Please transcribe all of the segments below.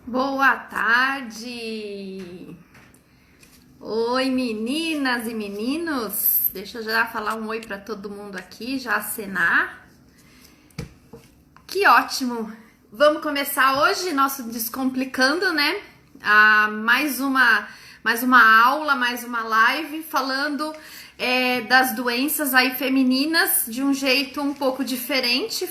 Boa tarde! Oi, meninas e meninos! Deixa eu já falar um oi para todo mundo aqui, já acenar. Que ótimo! Vamos começar hoje nosso Descomplicando, né? Mais uma aula, mais uma live falando das doenças aí femininas de um jeito um pouco diferente,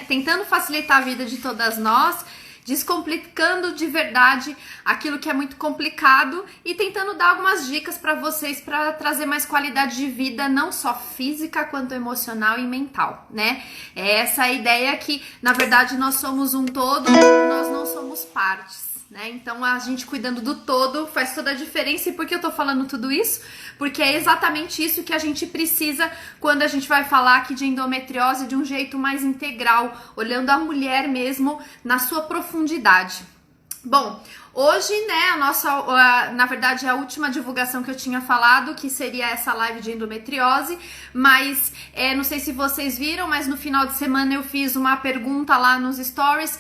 tentando facilitar a vida de todas nós, descomplicando de verdade aquilo que é muito complicado e tentando dar algumas dicas para vocês para trazer mais qualidade de vida, não só física quanto emocional e mental, né? É essa a ideia que, na verdade, nós somos um todo, nós não somos partes. Né? Então a gente cuidando do todo faz toda a diferença. E por que eu tô falando tudo isso? Porque é exatamente isso que a gente precisa quando a gente vai falar aqui de endometriose de um jeito mais integral, olhando a mulher mesmo na sua profundidade. Bom, hoje, né, na verdade, a última divulgação que eu tinha falado, que seria essa live de endometriose, mas não sei se vocês viram, mas no final de semana eu fiz uma pergunta lá nos stories,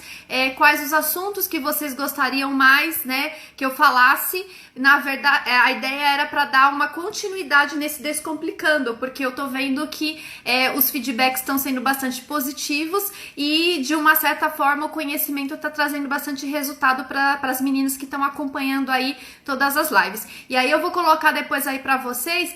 quais os assuntos que vocês gostariam mais, né, que eu falasse. Na verdade, a ideia era para dar uma continuidade nesse Descomplicando, porque eu tô vendo que os feedbacks estão sendo bastante positivos e, de uma certa forma, o conhecimento tá trazendo bastante resultado para as meninas que estão acompanhando aí todas as lives. E aí eu vou colocar depois aí para vocês,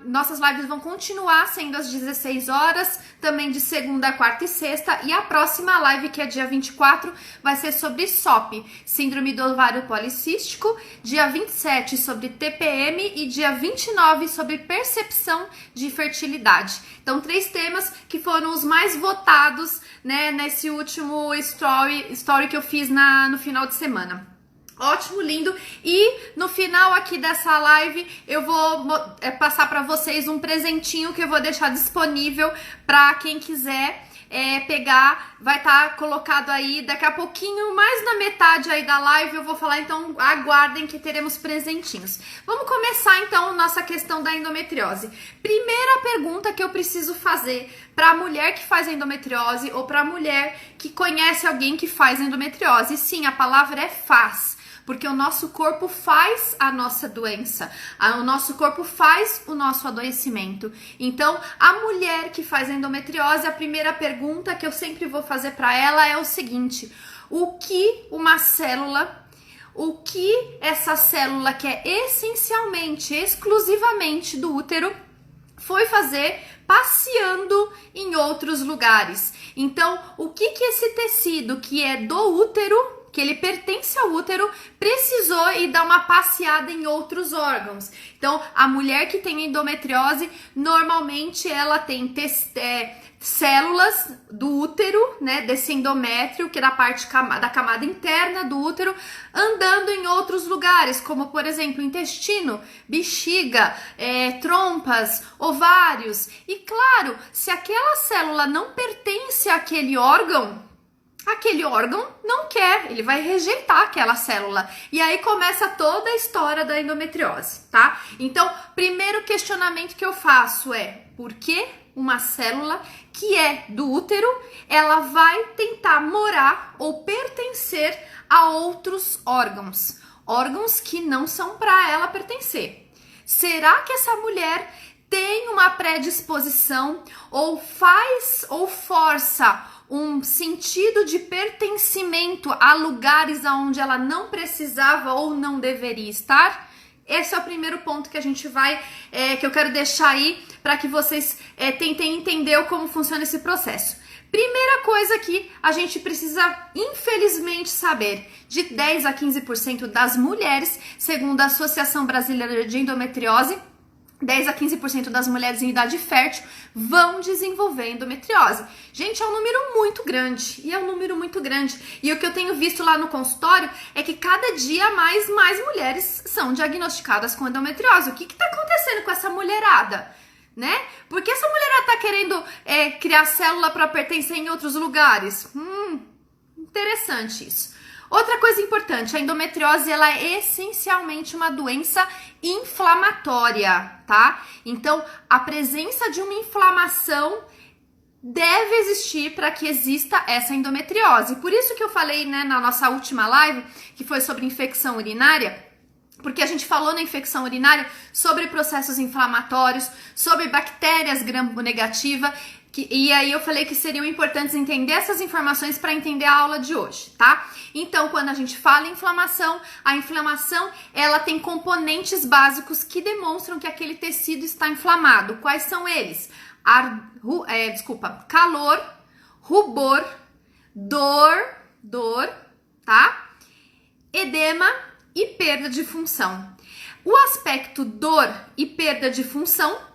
nossas lives vão continuar sendo às 16 horas, também de segunda, quarta e sexta, e a próxima live, que é dia 24, vai ser sobre SOP, Síndrome do Ovário Policístico, dia 27 sobre TPM e dia 29 sobre percepção de fertilidade. Então, 3 temas que foram os mais votados, né, nesse último story que eu fiz no final de semana. Ótimo, lindo. E no final aqui dessa live eu vou passar para vocês um presentinho que eu vou deixar disponível para quem quiser pegar. Vai estar colocado aí daqui a pouquinho, mais na metade aí da live eu vou falar, então aguardem que teremos presentinhos. Vamos começar então nossa questão da endometriose. Primeira pergunta que eu preciso fazer para a mulher que faz endometriose ou para a mulher que conhece alguém que faz endometriose. Sim, a palavra é faz. Porque o nosso corpo faz a nossa doença, o nosso corpo faz o nosso adoecimento. Então, a mulher que faz endometriose, a primeira pergunta que eu sempre vou fazer para ela é o seguinte: o que essa célula que é essencialmente, exclusivamente do útero, foi fazer passeando em outros lugares? Então, o que esse tecido que é do útero, que ele pertence ao útero, precisou ir dar uma passeada em outros órgãos? Então, a mulher que tem endometriose, normalmente ela tem células do útero, né, desse endométrio, que é da parte da camada interna do útero, andando em outros lugares, como, por exemplo, intestino, bexiga, trompas, ovários. E claro, se aquela célula não pertence àquele órgão não quer, ele vai rejeitar aquela célula. E aí começa toda a história da endometriose, tá? Então, primeiro questionamento que eu faço é: por que uma célula que é do útero, ela vai tentar morar ou pertencer a outros órgãos? Órgãos que não são para ela pertencer. Será que essa mulher tem uma predisposição ou faz ou força um sentido de pertencimento a lugares onde ela não precisava ou não deveria estar? Esse é o primeiro ponto que a gente que eu quero deixar aí para que vocês tentem entender como funciona esse processo. Primeira coisa que a gente precisa, infelizmente, saber: de 10 a 15% das mulheres, segundo a Associação Brasileira de Endometriose, 10 a 15% das mulheres em idade fértil vão desenvolver endometriose. Gente, é um número muito grande. E o que eu tenho visto lá no consultório é que cada dia mais mulheres são diagnosticadas com endometriose. O que está acontecendo com essa mulherada? Né? Porque essa mulherada tá querendo criar célula para pertencer em outros lugares? Interessante isso. Outra coisa importante: a endometriose, ela é essencialmente uma doença inflamatória, tá? Então, a presença de uma inflamação deve existir para que exista essa endometriose. Por isso que eu falei, né, na nossa última live, que foi sobre infecção urinária, porque a gente falou na infecção urinária sobre processos inflamatórios, sobre bactérias gram-negativa, e aí eu falei que seriam importantes entender essas informações para entender a aula de hoje, tá? Então, quando a gente fala em inflamação, a inflamação, ela tem componentes básicos que demonstram que aquele tecido está inflamado. Quais são eles? Calor, rubor, dor, tá? Edema e perda de função. O aspecto dor e perda de função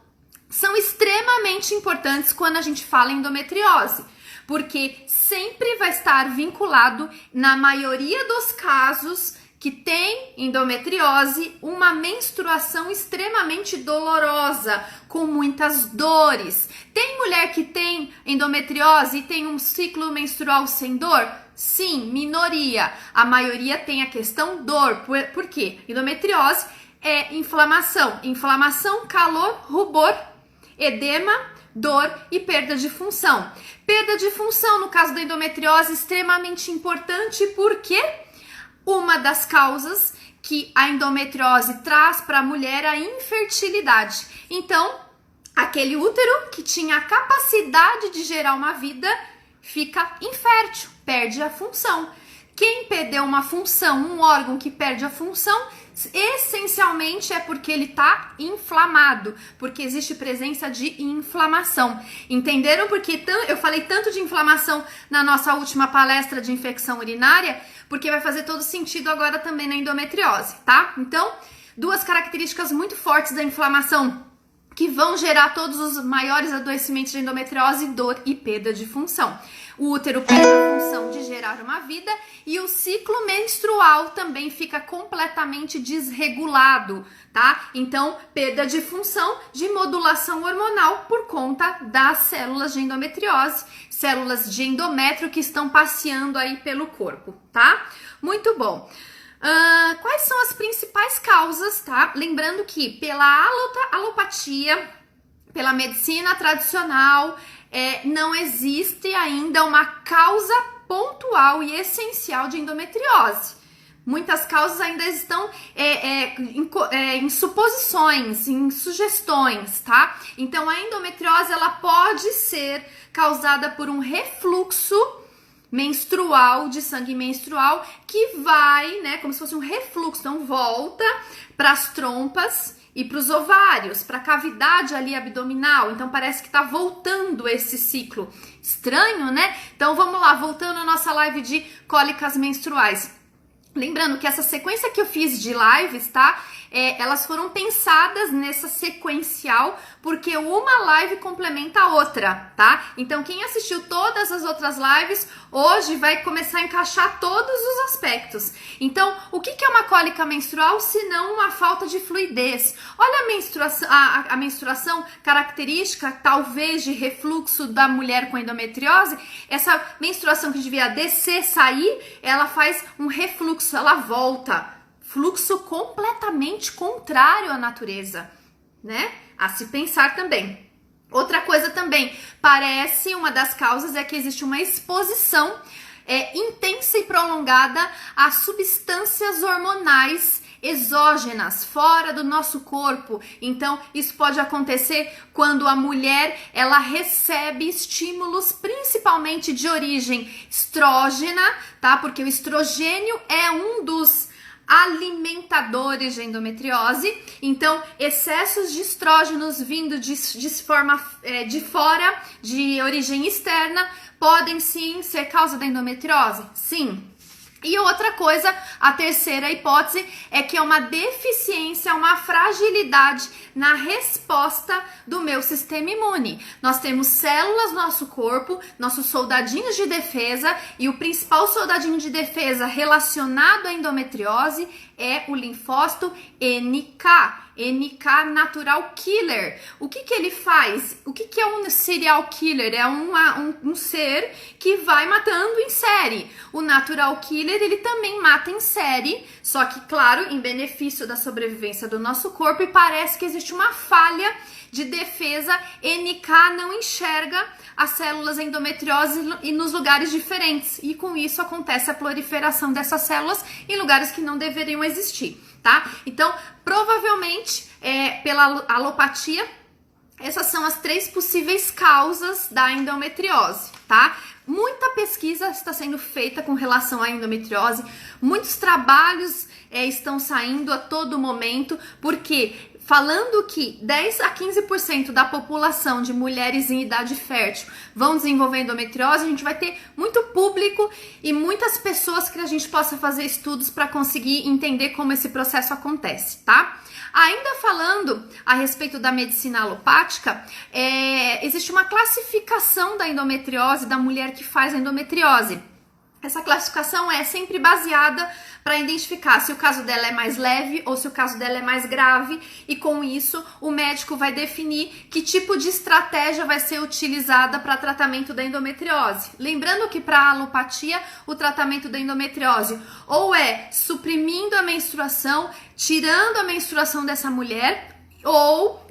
são extremamente importantes quando a gente fala em endometriose, porque sempre vai estar vinculado, na maioria dos casos que tem endometriose, uma menstruação extremamente dolorosa, com muitas dores. Tem mulher que tem endometriose e tem um ciclo menstrual sem dor? Sim, minoria. A maioria tem a questão dor. Por quê? Endometriose é inflamação. Inflamação, calor, rubor, edema, dor e perda de função. Perda de função, no caso da endometriose, extremamente importante porque uma das causas que a endometriose traz para a mulher é a infertilidade. Então, aquele útero que tinha a capacidade de gerar uma vida fica infértil, perde a função. Quem perdeu uma função, um órgão que perde a função, essencialmente é porque ele está inflamado, porque existe presença de inflamação. Entenderam porque eu falei tanto de inflamação na nossa última palestra de infecção urinária? Porque vai fazer todo sentido agora também na endometriose, tá? Então, duas características muito fortes da inflamação que vão gerar todos os maiores adoecimentos de endometriose, dor e perda de função. O útero perde a função de gerar uma vida e o ciclo menstrual também fica completamente desregulado, tá? Então, perda de função de modulação hormonal por conta das células de endometriose, células de endométrio que estão passeando aí pelo corpo, tá? Muito bom. Quais são as principais causas, tá? Lembrando que pela alopatia, pela medicina tradicional, não existe ainda uma causa pontual e essencial de endometriose. Muitas causas ainda estão em suposições, em sugestões, tá? Então, a endometriose, ela pode ser causada por um refluxo menstrual, de sangue menstrual, que vai, né, como se fosse um refluxo, então volta para as trompas e para os ovários, para a cavidade ali abdominal. Então parece que tá voltando esse ciclo. Estranho, né? Então vamos lá, voltando à nossa live de cólicas menstruais. Lembrando que essa sequência que eu fiz de lives, tá? Elas foram pensadas nessa sequencial, porque uma live complementa a outra, tá? Então, quem assistiu todas as outras lives, hoje vai começar a encaixar todos os aspectos. Então, o que é uma cólica menstrual, se não uma falta de fluidez? Olha a menstruação característica, talvez, de refluxo da mulher com endometriose. Essa menstruação que devia descer, sair, ela faz um refluxo, ela volta. Fluxo completamente contrário à natureza, né? A se pensar também. Outra coisa também, parece uma das causas é que existe uma exposição intensa e prolongada a substâncias hormonais exógenas, fora do nosso corpo. Então, isso pode acontecer quando a mulher, ela recebe estímulos principalmente de origem estrógena, tá? Porque o estrogênio é um dos alimentadores de endometriose. Então, excessos de estrógenos vindo de fora, de origem externa, podem sim ser causa da endometriose? Sim. E outra coisa, a terceira hipótese, é que é uma deficiência, uma fragilidade na resposta do meu sistema imune. Nós temos células no nosso corpo, nossos soldadinhos de defesa, e o principal soldadinho de defesa relacionado à endometriose é o linfócito NK Natural Killer. O que ele faz? O que é um serial killer? É um ser que vai matando em série. O Natural Killer, ele também mata em série, só que, claro, em benefício da sobrevivência do nosso corpo, e parece que existe uma falha de defesa, NK não enxerga as células endometriose e nos lugares diferentes. E com isso acontece a proliferação dessas células em lugares que não deveriam existir, tá? Então, provavelmente, pela alopatia, essas são as 3 possíveis causas da endometriose, tá? Muita pesquisa está sendo feita com relação à endometriose, muitos trabalhos estão saindo a todo momento, porque falando que 10 a 15% da população de mulheres em idade fértil vão desenvolver endometriose, a gente vai ter muito público e muitas pessoas que a gente possa fazer estudos para conseguir entender como esse processo acontece, tá? Ainda falando a respeito da medicina alopática, existe uma classificação da endometriose, da mulher que faz endometriose. Essa classificação é sempre baseada para identificar se o caso dela é mais leve ou se o caso dela é mais grave, e com isso o médico vai definir que tipo de estratégia vai ser utilizada para tratamento da endometriose. Lembrando que para a alopatia, o tratamento da endometriose ou é suprimindo a menstruação, tirando a menstruação dessa mulher, ou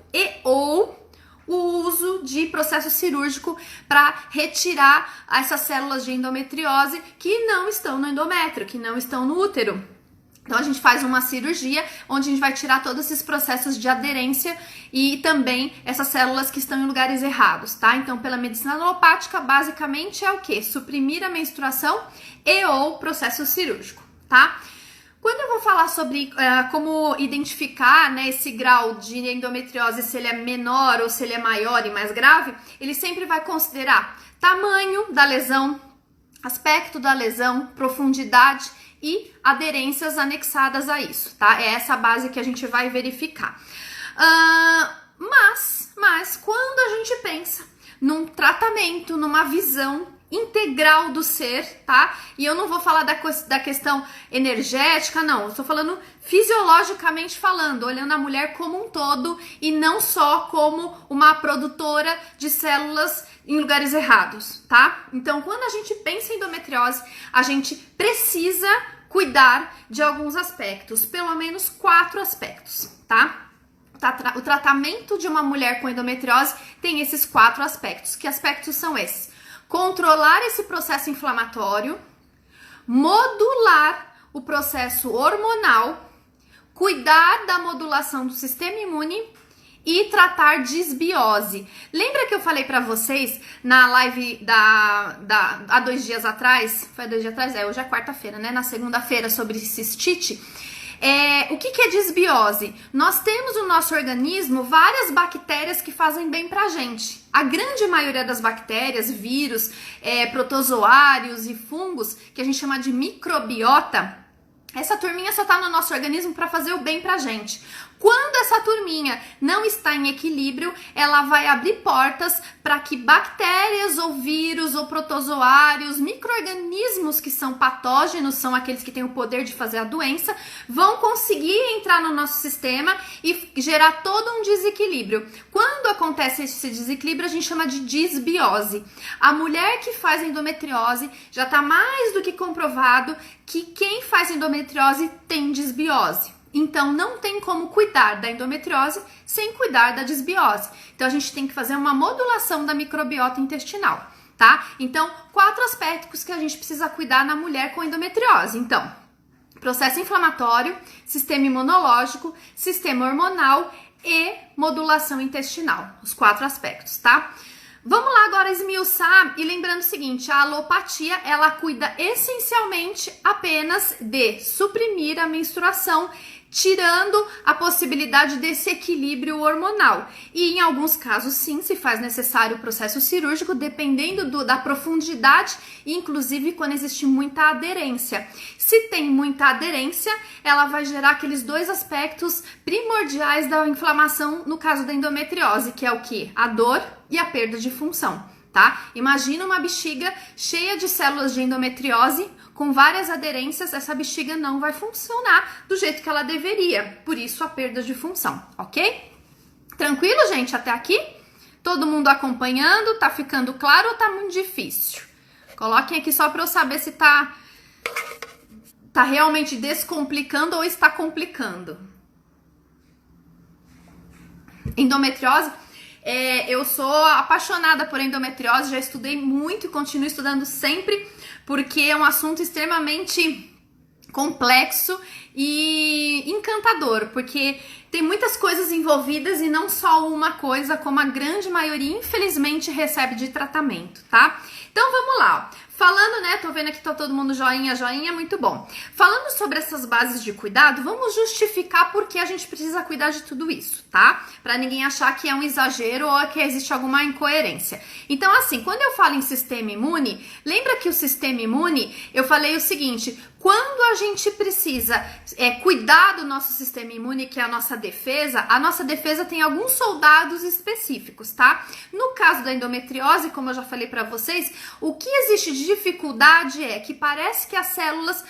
o uso de processo cirúrgico para retirar essas células de endometriose que não estão no endométrio, que não estão no útero. Então a gente faz uma cirurgia onde a gente vai tirar todos esses processos de aderência e também essas células que estão em lugares errados, tá? Então pela medicina alopática, basicamente é o quê? Suprimir a menstruação e ou processo cirúrgico, tá? Quando eu vou falar sobre como identificar, né, esse grau de endometriose, se ele é menor ou se ele é maior e mais grave, ele sempre vai considerar tamanho da lesão, aspecto da lesão, profundidade e aderências anexadas a isso, tá? É essa base que a gente vai verificar. Mas quando a gente pensa num tratamento, numa visão integral do ser, tá? E eu não vou falar da questão energética, não. Eu estou falando fisiologicamente falando, olhando a mulher como um todo e não só como uma produtora de células em lugares errados, tá? Então, quando a gente pensa em endometriose, a gente precisa cuidar de alguns aspectos, pelo menos 4 aspectos, tá? O tratamento de uma mulher com endometriose tem esses 4 aspectos. Que aspectos são esses? Controlar esse processo inflamatório, modular o processo hormonal, cuidar da modulação do sistema imune e tratar disbiose. Lembra que eu falei pra vocês na live há 2 dias atrás? Foi 2 dias atrás? Hoje é quarta-feira, né? Na segunda-feira, sobre cistite. O que é disbiose? Nós temos no nosso organismo várias bactérias que fazem bem pra gente. A grande maioria das bactérias, vírus, protozoários e fungos, que a gente chama de microbiota, essa turminha só tá no nosso organismo para fazer o bem pra gente. Quando essa turminha não está em equilíbrio, ela vai abrir portas para que bactérias ou vírus ou protozoários, micro-organismos que são patógenos, são aqueles que têm o poder de fazer a doença, vão conseguir entrar no nosso sistema e gerar todo um desequilíbrio. Quando acontece esse desequilíbrio, a gente chama de disbiose. A mulher que faz endometriose já está mais do que comprovado que quem faz endometriose tem disbiose. Então, não tem como cuidar da endometriose sem cuidar da disbiose. Então, a gente tem que fazer uma modulação da microbiota intestinal, tá? Então, 4 aspectos que a gente precisa cuidar na mulher com endometriose. Então, processo inflamatório, sistema imunológico, sistema hormonal e modulação intestinal. Os 4 aspectos, tá? Vamos lá agora esmiuçar e lembrando o seguinte, a alopatia, ela cuida essencialmente apenas de suprimir a menstruação, tirando a possibilidade desse equilíbrio hormonal. E em alguns casos, sim, se faz necessário o processo cirúrgico, dependendo da profundidade, inclusive quando existe muita aderência. Se tem muita aderência, ela vai gerar aqueles 2 aspectos primordiais da inflamação no caso da endometriose, que é o que? A dor e a perda de função, tá? Imagina uma bexiga cheia de células de endometriose, com várias aderências, essa bexiga não vai funcionar do jeito que ela deveria, por isso a perda de função, ok? Tranquilo, gente, até aqui? Todo mundo acompanhando? Tá ficando claro ou tá muito difícil? Coloquem aqui só para eu saber se tá realmente descomplicando ou está complicando. Endometriose Eu sou apaixonada por endometriose, já estudei muito e continuo estudando sempre, porque é um assunto extremamente complexo e encantador, porque tem muitas coisas envolvidas e não só uma coisa, como a grande maioria, infelizmente, recebe de tratamento, tá? Então vamos lá. Falando, né, tô vendo aqui tá todo mundo joinha, joinha, muito bom. Falando sobre essas bases de cuidado, vamos justificar por que a gente precisa cuidar de tudo isso, tá? Pra ninguém achar que é um exagero ou que existe alguma incoerência. Então, assim, quando eu falo em sistema imune, lembra que o sistema imune, eu falei o seguinte, quando a gente precisa cuidar do nosso sistema imune, que é a nossa defesa tem alguns soldados específicos, tá? No caso da endometriose, como eu já falei pra vocês, o que existe de dificuldade é que parece que as células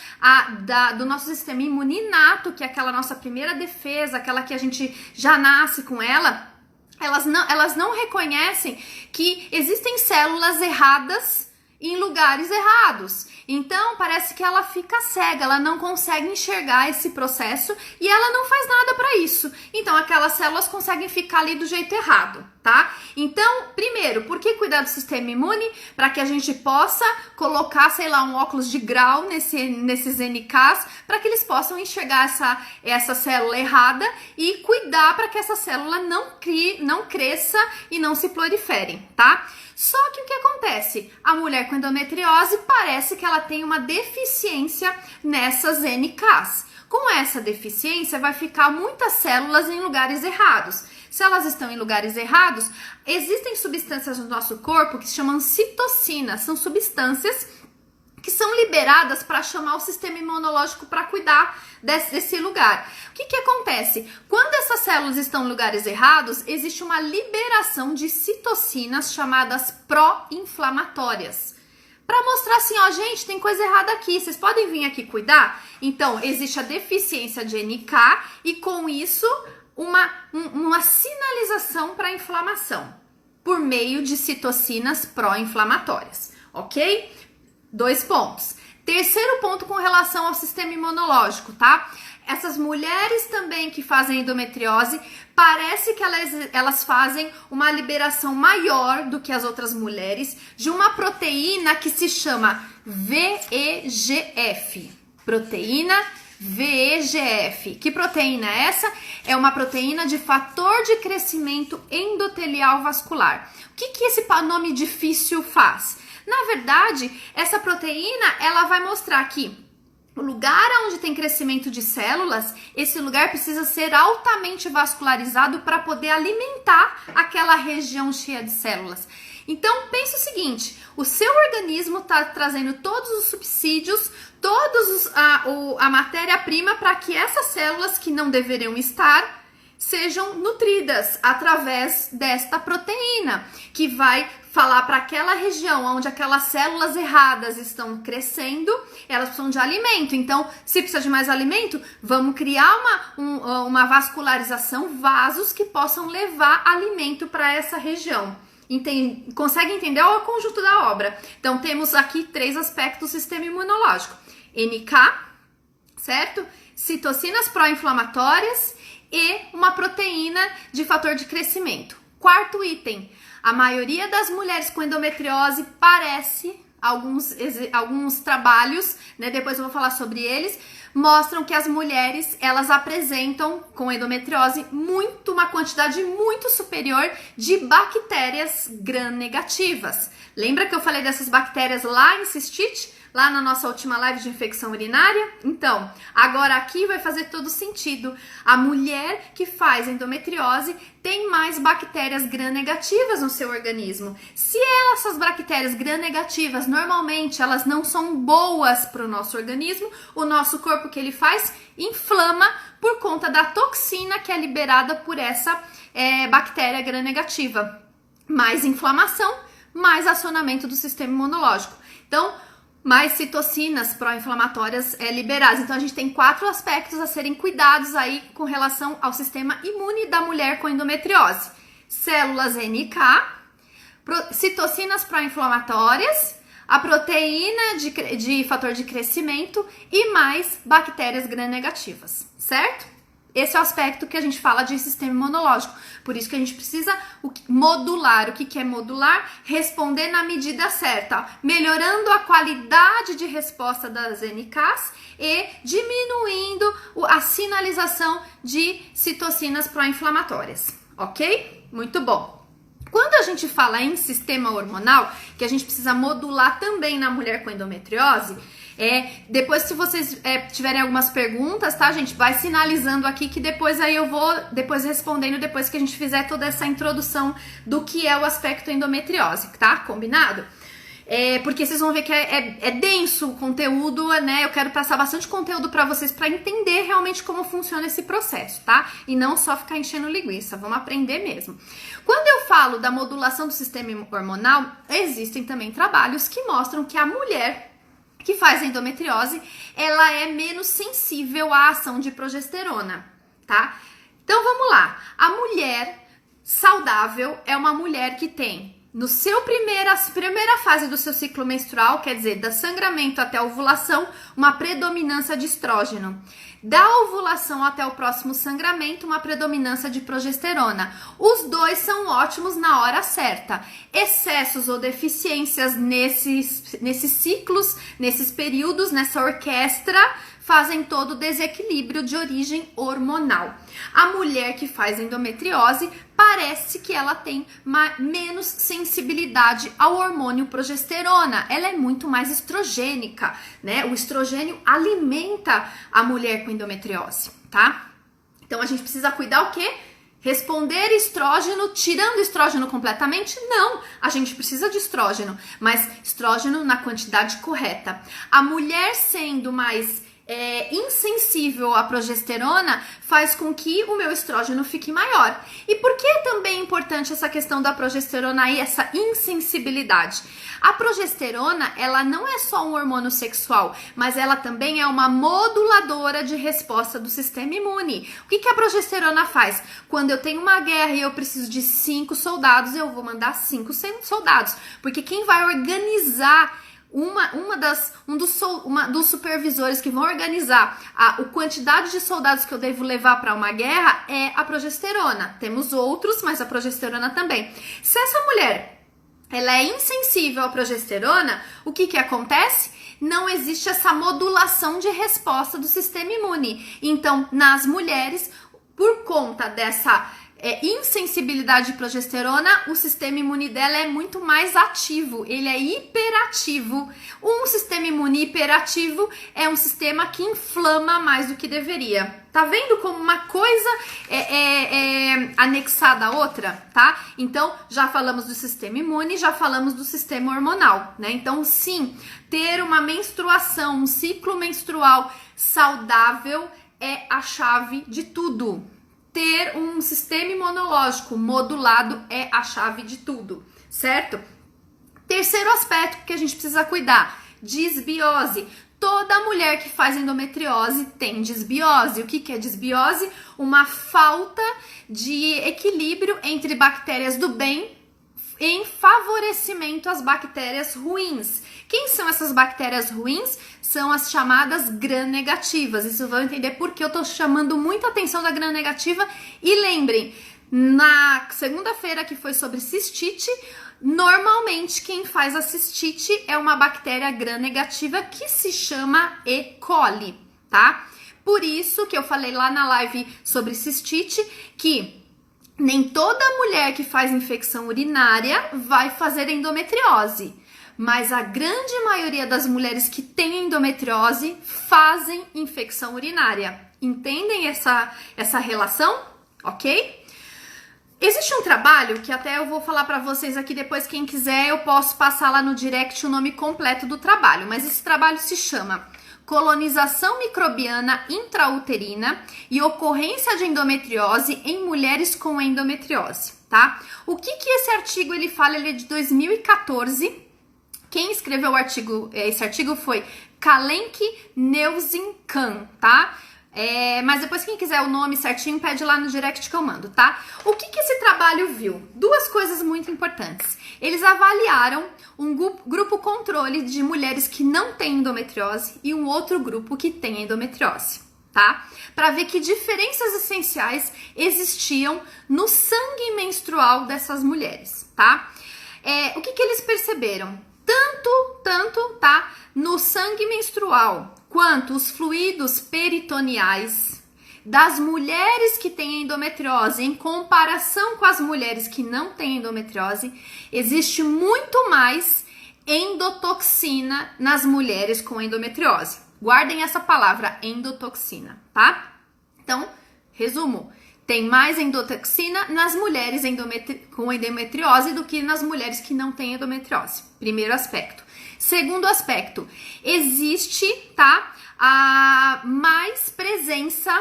do nosso sistema imune inato, que é aquela nossa primeira defesa, aquela que a gente já nasce com ela, elas não reconhecem que existem células erradas em lugares errados. Então, parece que ela fica cega, ela não consegue enxergar esse processo e ela não faz nada para isso. Então, aquelas células conseguem ficar ali do jeito errado, tá? Então, primeiro, por que cuidar do sistema imune? Para que a gente possa colocar, sei lá, um óculos de grau nesses NKs, para que eles possam enxergar essa célula errada e cuidar para que essa célula não cresça e não se prolifere, tá? Só que o que acontece? A mulher com endometriose parece que ela tem uma deficiência nessas NKs. Com essa deficiência, vai ficar muitas células em lugares errados. Se elas estão em lugares errados, existem substâncias no nosso corpo que se chamam citocinas. São substâncias que são liberadas para chamar o sistema imunológico para cuidar desse lugar. O que acontece? Quando essas células estão em lugares errados, existe uma liberação de citocinas chamadas pró-inflamatórias. Para mostrar assim, ó, gente, tem coisa errada aqui, vocês podem vir aqui cuidar? Então, existe a deficiência de NK e com isso uma sinalização para inflamação por meio de citocinas pró-inflamatórias, ok? 2 pontos. Terceiro ponto com relação ao sistema imunológico, tá? Essas mulheres também que fazem endometriose, parece que elas fazem uma liberação maior do que as outras mulheres de uma proteína que se chama VEGF. Proteína VEGF. Que proteína é essa? É uma proteína de fator de crescimento endotelial vascular. O que esse nome difícil faz? Na verdade, essa proteína, ela vai mostrar que o lugar onde tem crescimento de células, esse lugar precisa ser altamente vascularizado para poder alimentar aquela região cheia de células. Então, pense o seguinte, o seu organismo está trazendo todos os subsídios, a matéria-prima para que essas células que não deveriam estar sejam nutridas através desta proteína, que vai falar para aquela região onde aquelas células erradas estão crescendo, elas precisam de alimento. Então, se precisa de mais alimento, vamos criar uma vascularização, vasos que possam levar alimento para essa região. Consegue entender o conjunto da obra? Então, temos aqui 3 aspectos do sistema imunológico. NK, certo? Citocinas pró-inflamatórias e uma proteína de fator de crescimento. Quarto item, a maioria das mulheres com endometriose parece, alguns trabalhos, né, depois eu vou falar sobre eles, mostram que as mulheres, elas apresentam com endometriose uma quantidade muito superior de bactérias gram-negativas. Lembra que eu falei dessas bactérias lá em cistite? Lá na nossa última live de infecção urinária? Então, agora aqui vai fazer todo sentido. A mulher que faz endometriose tem mais bactérias gram-negativas no seu organismo. Se essas bactérias gram-negativas, normalmente, elas não são boas para o nosso organismo, o nosso corpo, que ele faz? Inflama por conta da toxina que é liberada por essa bactéria gram-negativa. Mais inflamação, mais acionamento do sistema imunológico. Então, mais citocinas pró-inflamatórias liberadas. Então, a gente tem 4 aspectos a serem cuidados aí com relação ao sistema imune da mulher com endometriose. Células NK, citocinas pró-inflamatórias, a proteína de fator de crescimento e mais bactérias gram-negativas, certo? Esse é o aspecto que a gente fala de sistema imunológico. Por isso que a gente precisa modular. O que é modular? Responder na medida certa, melhorando a qualidade de resposta das NKs e diminuindo a sinalização de citocinas pró-inflamatórias, ok? Muito bom. Quando a gente fala em sistema hormonal, que a gente precisa modular também na mulher com endometriose, depois se vocês tiverem algumas perguntas, tá, gente? Vai sinalizando aqui que depois aí eu vou respondendo depois que a gente fizer toda essa introdução do que é o aspecto endometriose, tá? Combinado? Porque vocês vão ver que é denso o conteúdo, né? Eu quero passar bastante conteúdo para vocês para entender realmente como funciona esse processo, tá? E não só ficar enchendo linguiça, vamos aprender mesmo. Quando eu falo da modulação do sistema hormonal, existem também trabalhos que mostram que a mulher que faz endometriose, ela é menos sensível à ação de progesterona, tá? Então vamos lá. A mulher saudável é uma mulher que tem no seu primeira fase do seu ciclo menstrual, quer dizer, do sangramento até a ovulação, uma predominância de estrógeno. Da ovulação até o próximo sangramento, uma predominância de progesterona. Os dois são ótimos na hora certa. Excessos ou deficiências nesses ciclos, nesses períodos, nessa orquestra, fazem todo o desequilíbrio de origem hormonal. A mulher que faz endometriose parece que ela tem menos sensibilidade ao hormônio progesterona. Ela é muito mais estrogênica, né? O estrogênio alimenta a mulher com endometriose, tá? Então a gente precisa cuidar o quê? Responder estrógeno, tirando estrógeno completamente? Não, a gente precisa de estrógeno, mas estrógeno na quantidade correta. A mulher sendo mais insensível à progesterona faz com que o meu estrógeno fique maior. E por que também é importante essa questão da progesterona e essa insensibilidade? A progesterona, ela não é só um hormônio sexual, mas ela também é uma moduladora de resposta do sistema imune. O que a progesterona faz? Quando eu tenho uma guerra e eu preciso de 5 soldados, eu vou mandar 5 soldados, porque quem vai organizar um dos supervisores que vão organizar a quantidade de soldados que eu devo levar para uma guerra é a progesterona. Temos outros, mas a progesterona também. Se essa mulher ela é insensível à progesterona, o que acontece? Não existe essa modulação de resposta do sistema imune. Então, nas mulheres, por conta dessa insensibilidade de progesterona, o sistema imune dela é muito mais ativo, ele é hiperativo. Um sistema imune hiperativo é um sistema que inflama mais do que deveria. Tá vendo como uma coisa é anexada à outra, tá? Então, já falamos do sistema imune, já falamos do sistema hormonal, né? Então, sim, ter uma menstruação, um ciclo menstrual saudável é a chave de tudo. Ter um sistema imunológico modulado é a chave de tudo, certo? Terceiro aspecto que a gente precisa cuidar, disbiose. Toda mulher que faz endometriose tem disbiose. O que é disbiose? Uma falta de equilíbrio entre bactérias do bem em favorecimento às bactérias ruins. Quem são essas bactérias ruins? São as chamadas gram-negativas. Isso vão entender porque eu tô chamando muita atenção da gram-negativa. E lembrem, na segunda-feira que foi sobre cistite, normalmente quem faz a cistite é uma bactéria gram-negativa que se chama E. coli, tá? Por isso que eu falei lá na live sobre cistite que nem toda mulher que faz infecção urinária vai fazer endometriose, mas a grande maioria das mulheres que têm endometriose fazem infecção urinária. Entendem essa relação? Ok? Existe um trabalho que até eu vou falar para vocês aqui depois, quem quiser eu posso passar lá no direct o nome completo do trabalho, mas esse trabalho se chama Colonização microbiana intrauterina e ocorrência de endometriose em mulheres com endometriose, tá? O que esse artigo ele fala? Ele é de 2014. Quem escreveu esse artigo foi Kalenki Neusin-Kahn, tá? Mas depois quem quiser o nome certinho, pede lá no direct que eu mando, tá? O que esse trabalho viu? Duas coisas muito importantes. Eles avaliaram um grupo controle de mulheres que não têm endometriose e um outro grupo que tem endometriose, tá? Para ver que diferenças essenciais existiam no sangue menstrual dessas mulheres, tá? O que eles perceberam? Tanto, tá? No sangue menstrual, quanto os fluidos peritoneais das mulheres que têm endometriose em comparação com as mulheres que não têm endometriose, existe muito mais endotoxina nas mulheres com endometriose. Guardem essa palavra, endotoxina, tá? Então, resumo, tem mais endotoxina nas mulheres com endometriose do que nas mulheres que não têm endometriose. Primeiro aspecto. Segundo aspecto, existe, tá, a mais presença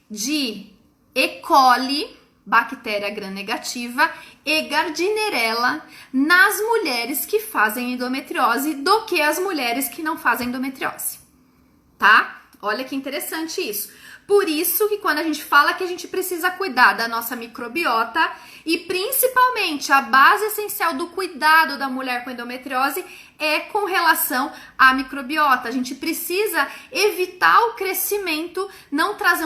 de E. coli, bactéria gram-negativa, e Gardnerella nas mulheres que fazem endometriose do que as mulheres que não fazem endometriose, tá? Olha que interessante isso. Por isso que quando a gente fala que a gente precisa cuidar da nossa microbiota e principalmente a base essencial do cuidado da mulher com endometriose é com relação à microbiota. A gente precisa evitar o crescimento, não trazer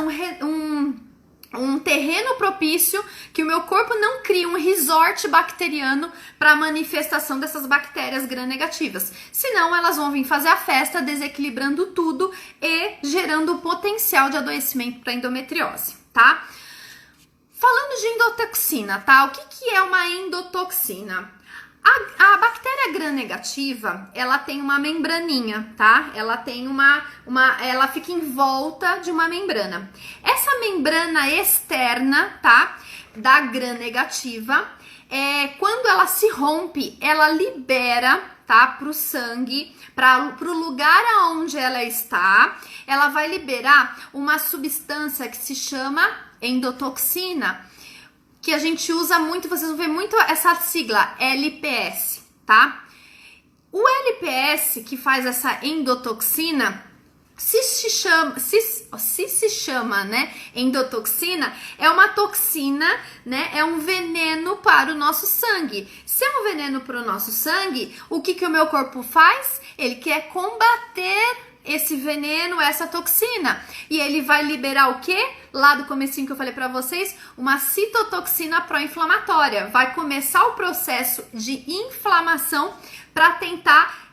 um terreno propício, que o meu corpo não crie um resort bacteriano para a manifestação dessas bactérias gram-negativas. Senão elas vão vir fazer a festa, desequilibrando tudo e gerando o potencial de adoecimento para endometriose, tá? Falando de endotoxina, tá? O que é uma endotoxina? A bactéria gram-negativa, ela tem uma membraninha, tá? Ela tem ela fica em volta de uma membrana. Essa membrana externa, tá? Da gram-negativa, quando ela se rompe, ela libera, tá? Pro sangue, pro lugar aonde ela está, ela vai liberar uma substância que se chama endotoxina, que a gente usa muito, vocês vão ver muito essa sigla, LPS, tá? O LPS, que faz essa endotoxina, se chama, né, endotoxina, é uma toxina, né, é um veneno para o nosso sangue. Se é um veneno para o nosso sangue, o que o meu corpo faz? Ele quer combater esse veneno, essa toxina. E ele vai liberar o quê? Lá do comecinho que eu falei pra vocês, uma citotoxina pró-inflamatória. Vai começar o processo de inflamação para tentar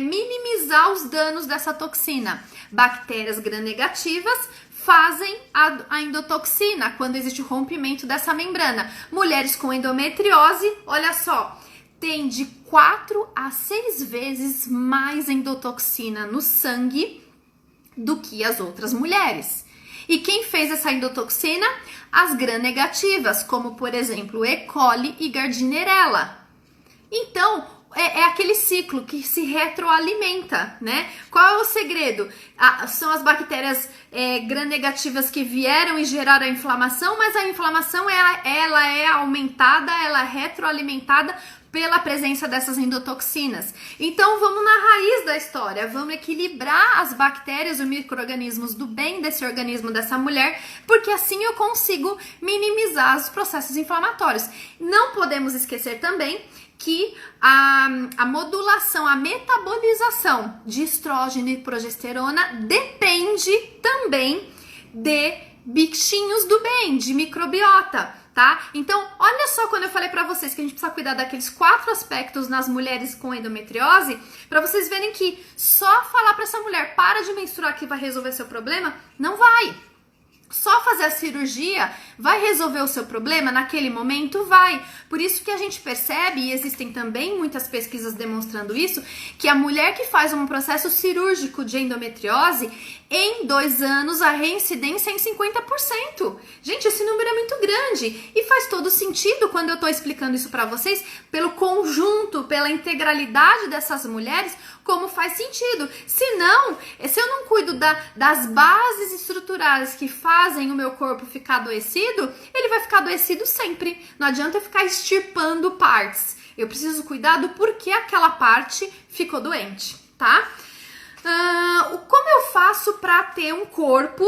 minimizar os danos dessa toxina. Bactérias gram-negativas fazem a endotoxina quando existe o rompimento dessa membrana. Mulheres com endometriose, olha só, tem de 4 a 6 vezes mais endotoxina no sangue do que as outras mulheres. E quem fez essa endotoxina? As gram-negativas, como por exemplo E. coli e Gardnerella. Então, é aquele ciclo que se retroalimenta, né? Qual é o segredo? São as bactérias gram-negativas que vieram e geraram a inflamação, mas a inflamação ela é aumentada, ela é retroalimentada pela presença dessas endotoxinas. Então vamos na raiz da história, vamos equilibrar as bactérias, os micro-organismos do bem desse organismo dessa mulher, porque assim eu consigo minimizar os processos inflamatórios. Não podemos esquecer também que a modulação, a metabolização de estrógeno e progesterona depende também de bichinhos do bem, de microbiota, tá? Então, olha só quando eu falei pra vocês que a gente precisa cuidar daqueles 4 aspectos nas mulheres com endometriose, pra vocês verem que só falar pra essa mulher, para de menstruar que vai resolver seu problema, não vai. Só fazer a cirurgia vai resolver o seu problema naquele momento? Vai. Por isso que a gente percebe, e existem também muitas pesquisas demonstrando isso, que a mulher que faz um processo cirúrgico de endometriose, em 2 anos a reincidência é em 50%. Gente, esse número é muito grande e faz todo sentido quando eu tô explicando isso pra vocês, pelo conjunto, pela integralidade dessas mulheres, como faz sentido. Se eu não cuido das bases estruturais que fazem o meu corpo ficar adoecido, ele vai ficar adoecido sempre. Não adianta eu ficar extirpando partes. Eu preciso cuidar do porquê aquela parte ficou doente, tá? Como eu faço para ter um corpo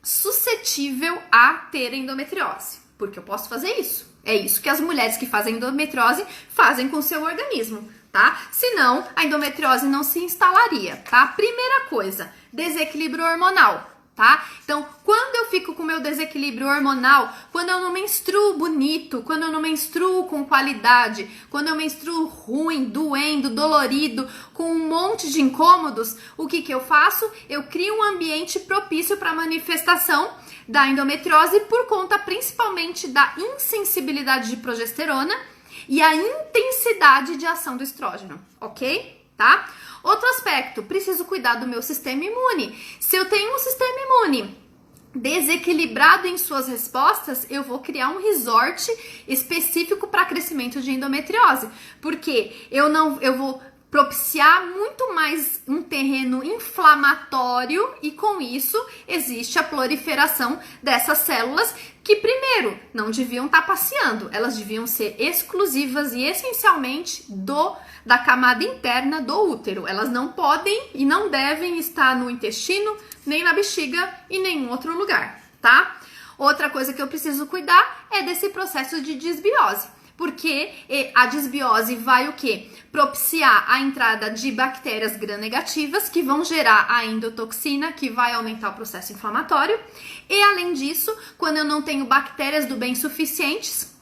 suscetível a ter endometriose? Porque eu posso fazer isso. É isso que as mulheres que fazem endometriose fazem com o seu organismo, tá? Senão, a endometriose não se instalaria, tá? Primeira coisa, desequilíbrio hormonal, tá? Então, quando eu fico com o meu desequilíbrio hormonal, quando eu não menstruo bonito, quando eu não menstruo com qualidade, quando eu menstruo ruim, doendo, dolorido, com um monte de incômodos, o que que eu faço? Eu crio um ambiente propício para manifestação da endometriose por conta principalmente da insensibilidade de progesterona e a intensidade de ação do estrógeno, ok? Tá? Outro aspecto, preciso cuidar do meu sistema imune. Se eu tenho um sistema imune desequilibrado em suas respostas, eu vou criar um resort específico para crescimento de endometriose, porque eu vou propiciar muito mais um terreno inflamatório e com isso existe a proliferação dessas células que primeiro não deviam estar passeando, elas deviam ser exclusivas e essencialmente da camada interna do útero. Elas não podem e não devem estar no intestino, nem na bexiga e nenhum outro lugar, tá? Outra coisa que eu preciso cuidar é desse processo de desbiose. Porque a desbiose vai o quê? Propiciar a entrada de bactérias gram-negativas que vão gerar a endotoxina, que vai aumentar o processo inflamatório. E além disso, quando eu não tenho bactérias do bem suficientes,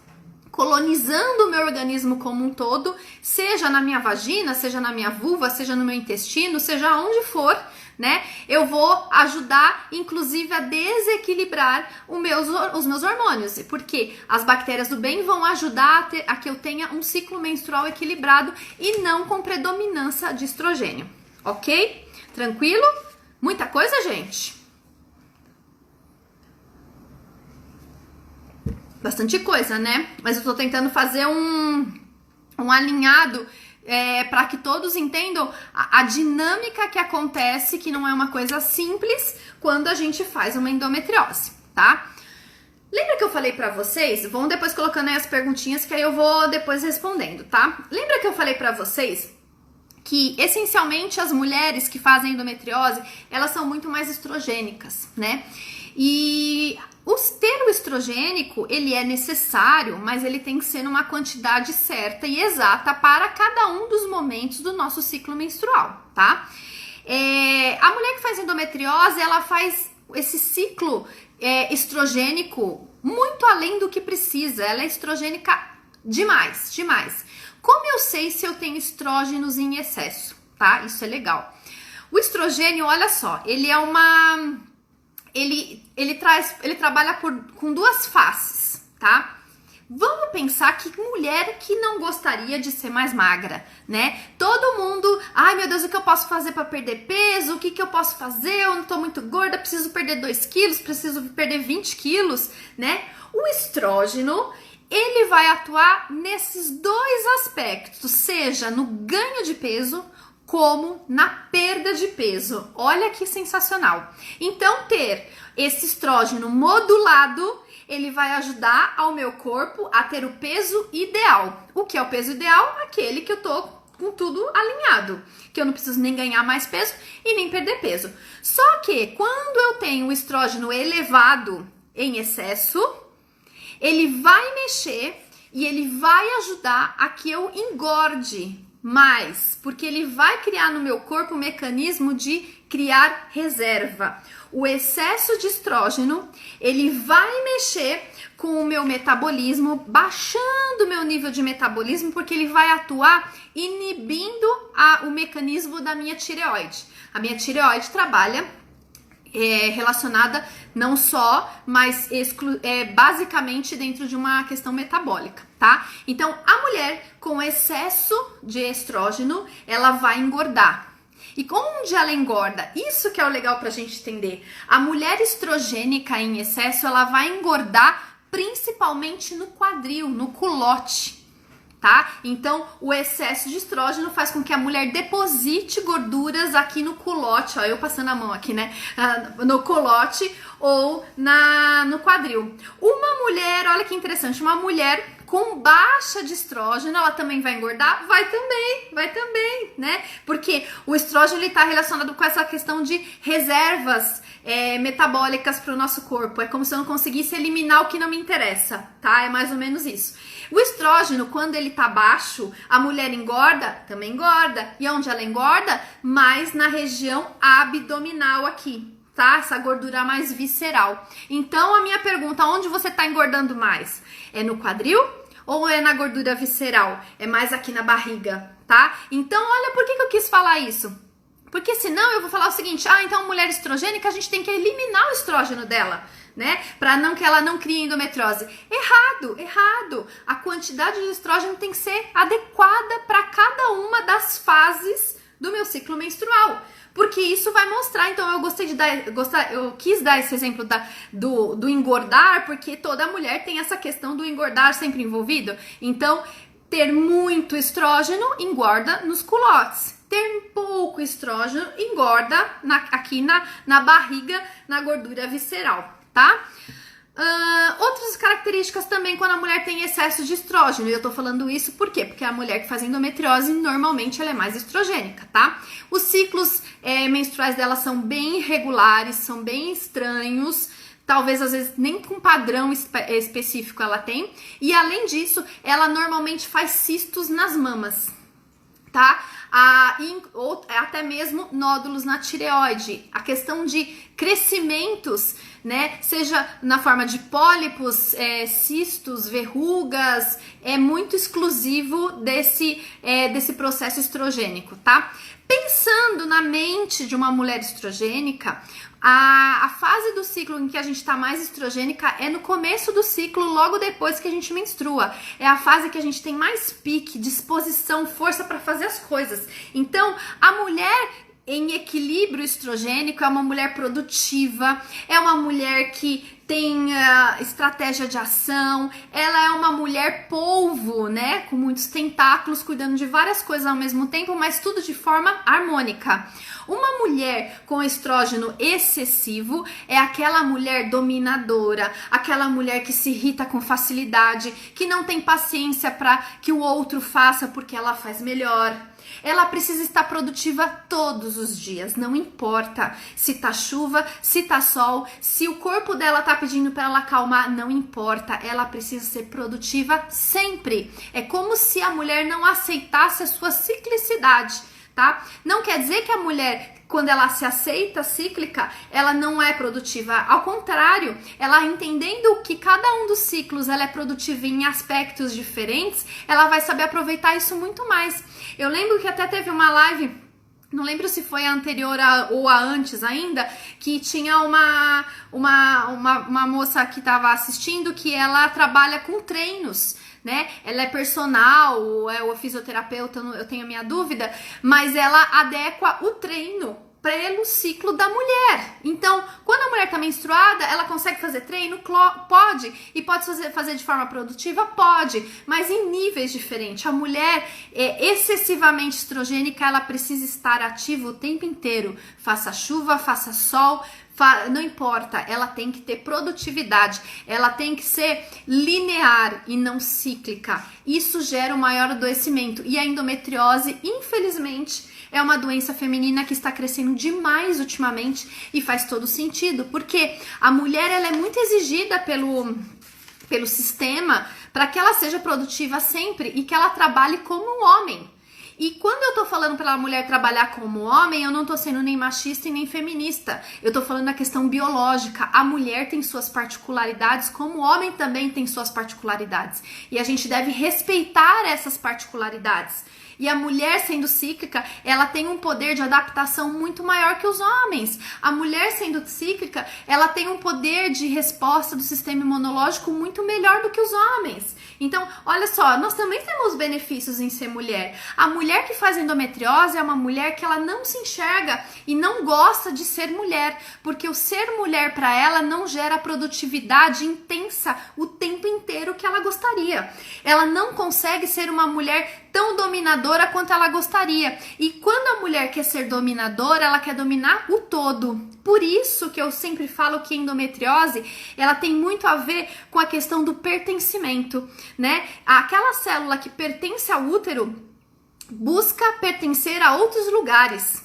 colonizando o meu organismo como um todo, seja na minha vagina, seja na minha vulva, seja no meu intestino, seja onde for, né? Eu vou ajudar, inclusive, a desequilibrar os meus hormônios, porque as bactérias do bem vão ajudar a que eu tenha um ciclo menstrual equilibrado e não com predominância de estrogênio, ok? Tranquilo? Muita coisa, gente? Bastante coisa, né? Mas eu tô tentando fazer um alinhado para que todos entendam a dinâmica que acontece, que não é uma coisa simples quando a gente faz uma endometriose, tá? Lembra que eu falei pra vocês? Vão depois colocando aí as perguntinhas que aí eu vou depois respondendo, tá? Lembra que eu falei pra vocês que essencialmente as mulheres que fazem endometriose, elas são muito mais estrogênicas, né? E ter o estrogênico, ele é necessário, mas ele tem que ser numa quantidade certa e exata para cada um dos momentos do nosso ciclo menstrual, tá? A mulher que faz endometriose, ela faz esse ciclo estrogênico muito além do que precisa, ela é estrogênica demais, demais. Como eu sei se eu tenho estrógenos em excesso, tá? Isso é legal. O estrogênio, olha só, ele é ele trabalha com duas faces, tá? Vamos pensar que mulher que não gostaria de ser mais magra, né? Todo mundo, ai meu Deus, o que eu posso fazer para perder peso? O que eu posso fazer? Eu não tô muito gorda, preciso perder 2 quilos, preciso perder 20 quilos, né? O estrógeno, ele vai atuar nesses dois aspectos, seja no ganho de peso, como na perda de peso. Olha que sensacional. Então, ter esse estrógeno modulado, ele vai ajudar ao meu corpo a ter o peso ideal. O que é o peso ideal? Aquele que eu tô com tudo alinhado, que eu não preciso nem ganhar mais peso e nem perder peso. Só que quando eu tenho o estrógeno elevado em excesso, ele vai mexer e ele vai ajudar a que eu engorde mais, porque ele vai criar no meu corpo um mecanismo de criar reserva. O excesso de estrógeno, ele vai mexer com o meu metabolismo, baixando o meu nível de metabolismo, porque ele vai atuar inibindo o mecanismo da minha tireoide. A minha tireoide trabalha relacionada não só, mas basicamente dentro de uma questão metabólica, tá? Então, a mulher com excesso de estrógeno, ela vai engordar. E onde ela engorda? Isso que é o legal pra gente entender. A mulher estrogênica em excesso, ela vai engordar principalmente no quadril, no culote, tá? Então, o excesso de estrógeno faz com que a mulher deposite gorduras aqui no culote, ó, eu passando a mão aqui, né? No culote ou no quadril. Uma mulher, olha que interessante, uma mulher com baixa de estrógeno, ela também vai engordar? Vai também, né? Porque o estrógeno está relacionado com essa questão de reservas metabólicas para o nosso corpo. É como se eu não conseguisse eliminar o que não me interessa, tá? É mais ou menos isso. O estrógeno, quando ele tá baixo, a mulher engorda? Também engorda. E onde ela engorda? Mais na região abdominal aqui, tá? Essa gordura mais visceral. Então, a minha pergunta, onde você tá engordando mais? É no quadril ou é na gordura visceral? É mais aqui na barriga, tá? Então, olha por que eu quis falar isso. Porque senão eu vou falar o seguinte, então mulher estrogênica, a gente tem que eliminar o estrógeno dela, né? Pra que ela não crie endometriose. Errado. A quantidade de estrógeno tem que ser adequada para cada uma das fases do meu ciclo menstrual. Porque isso vai mostrar, então eu quis dar esse exemplo do engordar, porque toda mulher tem essa questão do engordar sempre envolvido. Então, ter muito estrógeno engorda nos culotes. Ter pouco estrógeno engorda aqui na barriga, na gordura visceral, tá? Outras características também quando a mulher tem excesso de estrógeno, e eu tô falando isso por quê? Porque a mulher que faz endometriose, normalmente ela é mais estrogênica, tá? Os ciclos menstruais dela são bem irregulares, são bem estranhos, talvez às vezes nem com padrão específico ela tem, e além disso, ela normalmente faz cistos nas mamas, tá? Ou até mesmo nódulos na tireoide. A questão de crescimentos, né, seja na forma de pólipos, cistos, verrugas, é muito exclusivo desse processo estrogênico, tá? Pensando na mente de uma mulher estrogênica, a fase do ciclo em que a gente está mais estrogênica é no começo do ciclo, logo depois que a gente menstrua. É a fase que a gente tem mais pique, disposição, força para fazer as coisas. Então, a mulher em equilíbrio estrogênico é uma mulher produtiva, é uma mulher que tem estratégia de ação, ela é uma mulher polvo, né, com muitos tentáculos, cuidando de várias coisas ao mesmo tempo, mas tudo de forma harmônica. Uma mulher com estrógeno excessivo é aquela mulher dominadora, aquela mulher que se irrita com facilidade, que não tem paciência para que o outro faça porque ela faz melhor. Ela precisa estar produtiva todos os dias, não importa se tá chuva, se tá sol, se o corpo dela tá pedindo para ela acalmar, não importa, ela precisa ser produtiva sempre. É como se a mulher não aceitasse a sua ciclicidade, tá? Não quer dizer que a mulher, quando ela se aceita cíclica, ela não é produtiva. Ao contrário, ela entendendo que cada um dos ciclos ela é produtiva em aspectos diferentes, ela vai saber aproveitar isso muito mais. Eu lembro que até teve uma live, não lembro se foi a anterior ou a antes ainda, que tinha uma moça que estava assistindo que ela trabalha com treinos, né? Ela é personal, ou fisioterapeuta, eu tenho a minha dúvida, mas ela adequa o treino pelo ciclo da mulher. Então, quando a mulher está menstruada, ela consegue fazer treino? Pode. E pode fazer de forma produtiva? Pode. Mas em níveis diferentes. A mulher excessivamente estrogênica, ela precisa estar ativa o tempo inteiro. Faça chuva, faça sol, não importa, ela tem que ter produtividade, ela tem que ser linear e não cíclica. Isso gera um maior adoecimento. E a endometriose, infelizmente, é uma doença feminina que está crescendo demais ultimamente e faz todo sentido, porque a mulher ela é muito exigida pelo sistema para que ela seja produtiva sempre e que ela trabalhe como um homem. E quando eu tô falando para a mulher trabalhar como homem, eu não tô sendo nem machista e nem feminista. Eu tô falando da questão biológica. A mulher tem suas particularidades, como o homem também tem suas particularidades. E a gente deve respeitar essas particularidades. E a mulher sendo cíclica, ela tem um poder de adaptação muito maior que os homens. A mulher sendo cíclica, ela tem um poder de resposta do sistema imunológico muito melhor do que os homens. Então, olha só, nós também temos benefícios em ser mulher. A mulher que faz endometriose é uma mulher que ela não se enxerga e não gosta de ser mulher, porque o ser mulher para ela não gera produtividade intensa o tempo inteiro que ela gostaria. Ela não consegue ser uma mulher tão dominadora quanto ela gostaria. E quando a mulher quer ser dominadora, ela quer dominar o todo. Por isso que eu sempre falo que a endometriose, ela tem muito a ver com a questão do pertencimento, né? Aquela célula que pertence ao útero busca pertencer a outros lugares.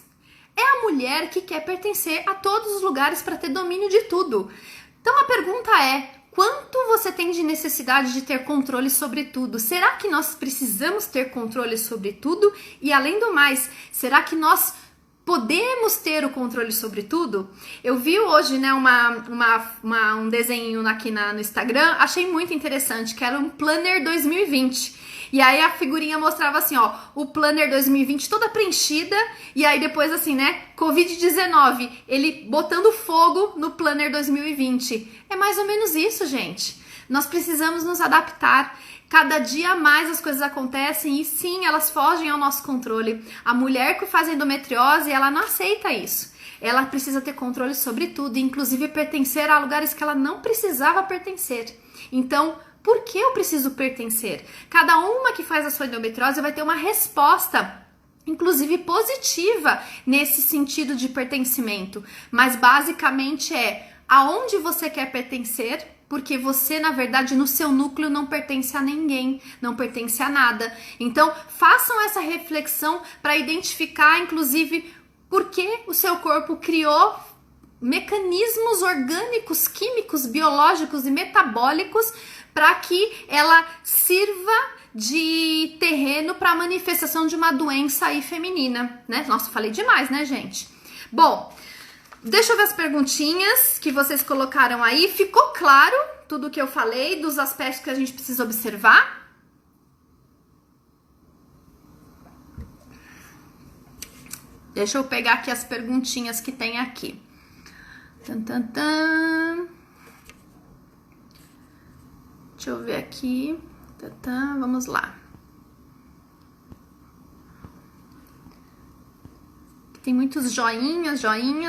É a mulher que quer pertencer a todos os lugares para ter domínio de tudo. Então a pergunta é: quanto você tem de necessidade de ter controle sobre tudo? Será que nós precisamos ter controle sobre tudo? E além do mais, será que nós podemos ter o controle sobre tudo? Eu vi hoje, né, um desenho aqui no Instagram, achei muito interessante, que era um Planner 2020. E aí a figurinha mostrava assim, ó, o Planner 2020 toda preenchida, e aí depois assim, né, Covid-19, ele botando fogo no Planner 2020. É mais ou menos isso, gente. Nós precisamos nos adaptar. Cada dia mais as coisas acontecem e sim, elas fogem ao nosso controle. A mulher que faz endometriose, ela não aceita isso. Ela precisa ter controle sobre tudo, inclusive pertencer a lugares que ela não precisava pertencer. Então, por que eu preciso pertencer? Cada uma que faz a sua endometriose vai ter uma resposta, inclusive positiva, nesse sentido de pertencimento. Mas basicamente é aonde você quer pertencer, porque você, na verdade, no seu núcleo não pertence a ninguém, não pertence a nada. Então, façam essa reflexão para identificar, inclusive, por que o seu corpo criou mecanismos orgânicos, químicos, biológicos e metabólicos para que ela sirva de terreno para a manifestação de uma doença aí feminina, né? Nossa, falei demais, né, gente? Bom, deixa eu ver as perguntinhas que vocês colocaram aí. Ficou claro tudo que eu falei, dos aspectos que a gente precisa observar? Deixa eu pegar aqui as perguntinhas que tem aqui. Tan, tan, tan. Deixa eu ver aqui. Tan, tan. Vamos lá. Tem muitos joinhas.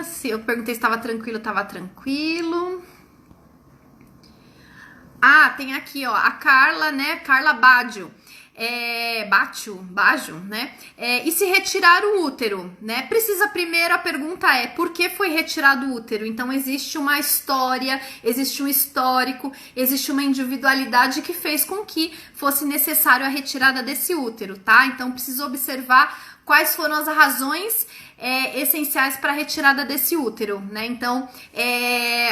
Se eu perguntei se estava tranquilo, Ah, tem aqui, ó, a Carla, né? Carla Baggio. Baggio, né? E se retirar o útero, né? A pergunta é, por que foi retirado o útero? Então, existe uma história, existe um histórico, existe uma individualidade que fez com que fosse necessário a retirada desse útero, tá? Então, preciso observar quais foram as razões essenciais para a retirada desse útero, né? Então,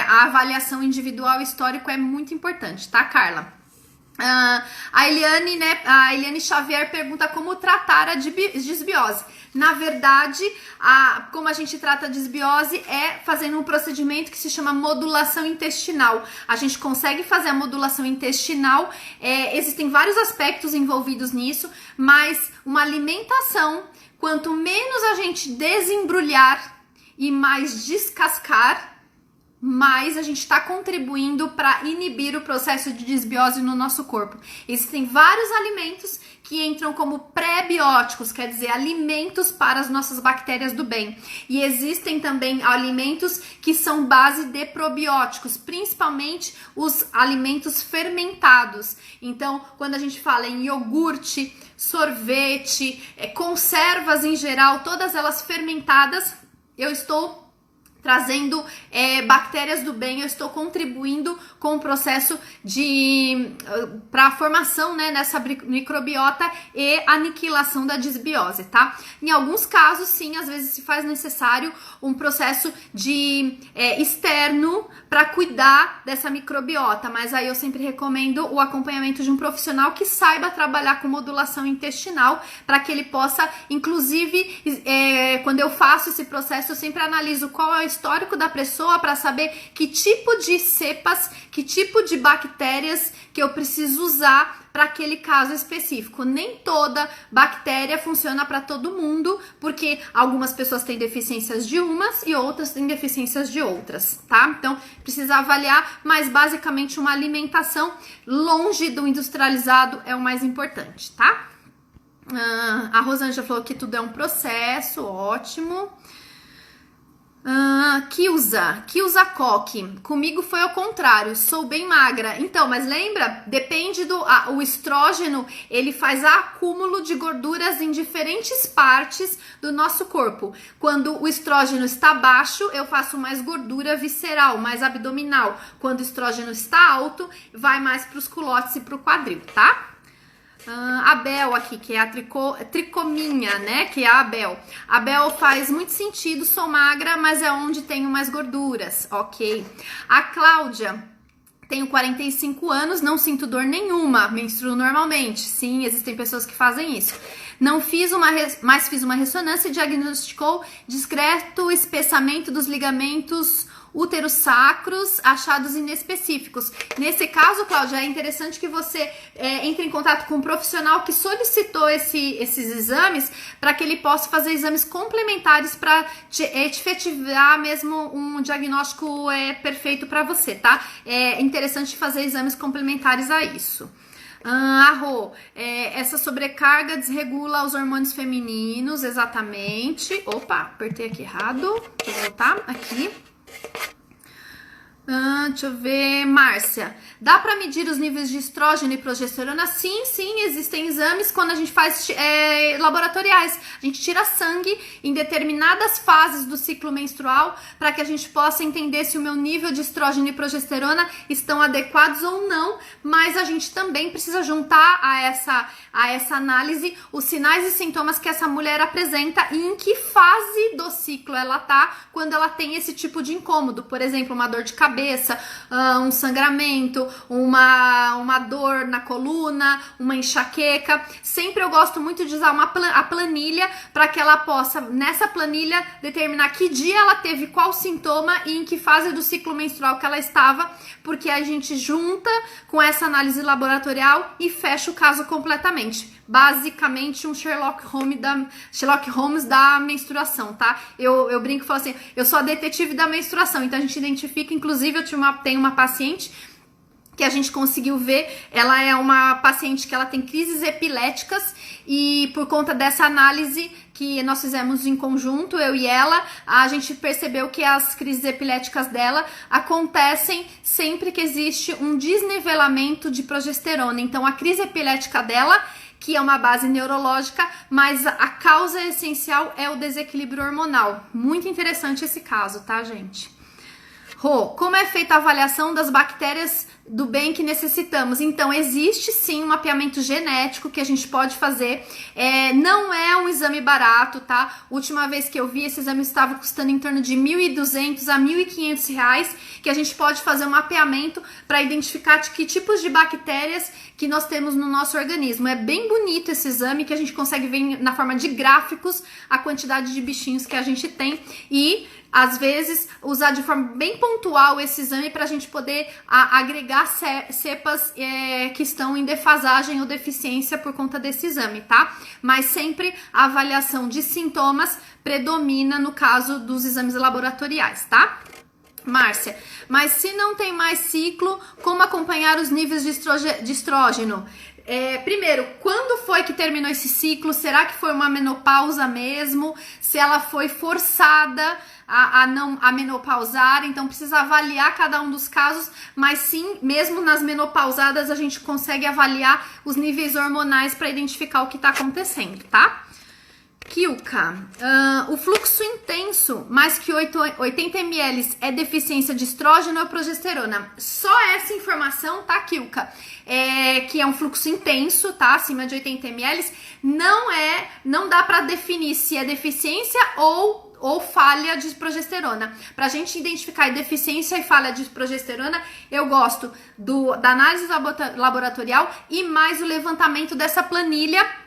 a avaliação individual e histórico é muito importante, tá, Carla? A Eliane, né? A Eliane Xavier pergunta como tratar a disbiose. Na verdade, como a gente trata a disbiose é fazendo um procedimento que se chama modulação intestinal. A gente consegue fazer a modulação intestinal, existem vários aspectos envolvidos nisso, mas uma alimentação, quanto menos a gente desembrulhar e mais descascar, mais a gente está contribuindo para inibir o processo de disbiose no nosso corpo. Existem vários alimentos que entram como pré-bióticos, quer dizer, alimentos para as nossas bactérias do bem. E existem também alimentos que são base de probióticos, principalmente os alimentos fermentados. Então, quando a gente fala em iogurte, sorvete, conservas em geral, todas elas fermentadas, eu estou trazendo bactérias do bem, eu estou contribuindo com o processo para a formação, né, nessa microbiota e aniquilação da disbiose, tá? Em alguns casos, sim, às vezes se faz necessário um processo externo para cuidar dessa microbiota, mas aí eu sempre recomendo o acompanhamento de um profissional que saiba trabalhar com modulação intestinal, para que ele possa, inclusive, quando eu faço esse processo, eu sempre analiso qual é o histórico da pessoa para saber que tipo de cepas, que tipo de bactérias que eu preciso usar para aquele caso específico. Nem toda bactéria funciona para todo mundo, porque algumas pessoas têm deficiências de umas e outras têm deficiências de outras, tá? Então, precisa avaliar, mas basicamente uma alimentação longe do industrializado é o mais importante, tá? A Rosângela falou que tudo é um processo, ótimo. Kilza Coque, comigo foi ao contrário, sou bem magra. Então, mas lembra, depende o estrógeno, ele faz acúmulo de gorduras em diferentes partes do nosso corpo. Quando o estrógeno está baixo, eu faço mais gordura visceral, mais abdominal. Quando o estrógeno está alto, vai mais para os culotes e para o quadril, tá? A Bel aqui, que é a tricominha, né, que é a Bel. A Bel faz muito sentido, sou magra, mas é onde tenho mais gorduras, ok. A Cláudia, tenho 45 anos, não sinto dor nenhuma, menstruo normalmente. Sim, existem pessoas que fazem isso. Mas fiz uma ressonância e diagnosticou discreto espessamento dos ligamentos útero-sacros achados inespecíficos. Nesse caso, Cláudia, é interessante que você entre em contato com um profissional que solicitou esses exames para que ele possa fazer exames complementares para te efetivar mesmo um diagnóstico perfeito para você, tá? É interessante fazer exames complementares a isso. Essa sobrecarga desregula os hormônios femininos, exatamente. Opa, apertei aqui errado. Deixa eu voltar aqui. Deixa eu ver, Márcia. Dá para medir os níveis de estrógeno e progesterona? Sim, existem exames quando a gente faz laboratoriais. A gente tira sangue em determinadas fases do ciclo menstrual para que a gente possa entender se o meu nível de estrógeno e progesterona estão adequados ou não, mas a gente também precisa juntar a essa análise os sinais e sintomas que essa mulher apresenta e em que fase do ciclo ela tá quando ela tem esse tipo de incômodo. Por exemplo, uma dor de cabeça, um sangramento, uma dor na coluna, uma enxaqueca. Sempre eu gosto muito de usar a planilha para que ela possa, nessa planilha, determinar que dia ela teve qual sintoma e em que fase do ciclo menstrual que ela estava, porque a gente junta com essa análise laboratorial e fecha o caso completamente. Basicamente um Sherlock Holmes da menstruação, tá? Eu brinco e falo assim, eu sou a detetive da menstruação, então a gente identifica, inclusive eu tenho uma paciente que a gente conseguiu ver, ela é uma paciente que ela tem crises epiléticas e por conta dessa análise que nós fizemos em conjunto, eu e ela, a gente percebeu que as crises epiléticas dela acontecem sempre que existe um desnivelamento de progesterona. Então a crise epilética dela, que é uma base neurológica, mas a causa essencial é o desequilíbrio hormonal. Muito interessante esse caso, tá, gente? Como é feita a avaliação das bactérias do bem que necessitamos? Então, existe sim um mapeamento genético que a gente pode fazer. Não é um exame barato, tá? Última vez que eu vi, esse exame estava custando em torno de R$ 1.200 a R$ 1.500, que a gente pode fazer um mapeamento para identificar de que tipos de bactérias que nós temos no nosso organismo. É bem bonito esse exame, que a gente consegue ver na forma de gráficos a quantidade de bichinhos que a gente tem e às vezes usar de forma bem pontual esse exame para a gente poder agregar cepas que estão em defasagem ou deficiência por conta desse exame, tá? Mas sempre a avaliação de sintomas predomina no caso dos exames laboratoriais, tá? Márcia, mas se não tem mais ciclo, como acompanhar os níveis de estrógeno? Primeiro, quando foi que terminou esse ciclo? Será que foi uma menopausa mesmo? Se ela foi forçada a menopausar? Então precisa avaliar cada um dos casos, mas sim, mesmo nas menopausadas a gente consegue avaliar os níveis hormonais para identificar o que está acontecendo, tá? Kilka, o fluxo intenso, mais que 80 ml, é deficiência de estrógeno ou progesterona? Só essa informação, tá, Kilka? Que é um fluxo intenso, tá? Acima de 80 ml, não dá pra definir se é deficiência ou falha de progesterona. Pra gente identificar deficiência e falha de progesterona, eu gosto da análise laboratorial e mais o levantamento dessa planilha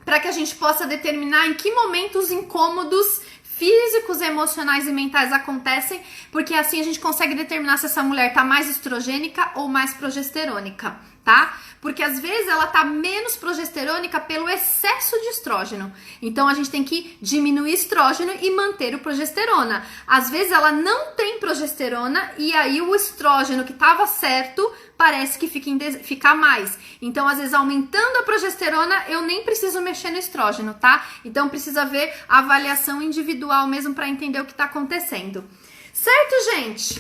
para que a gente possa determinar em que momento os incômodos físicos, emocionais e mentais acontecem, porque assim a gente consegue determinar se essa mulher tá mais estrogênica ou mais progesterônica, tá? Porque às vezes ela tá menos progesterônica pelo excesso de estrógeno. Então a gente tem que diminuir estrógeno e manter o progesterona. Às vezes ela não tem progesterona e aí o estrógeno que tava certo parece que fica mais. Então, às vezes, aumentando a progesterona, eu nem preciso mexer no estrógeno, tá? Então, precisa ver a avaliação individual mesmo para entender o que tá acontecendo. Certo, gente?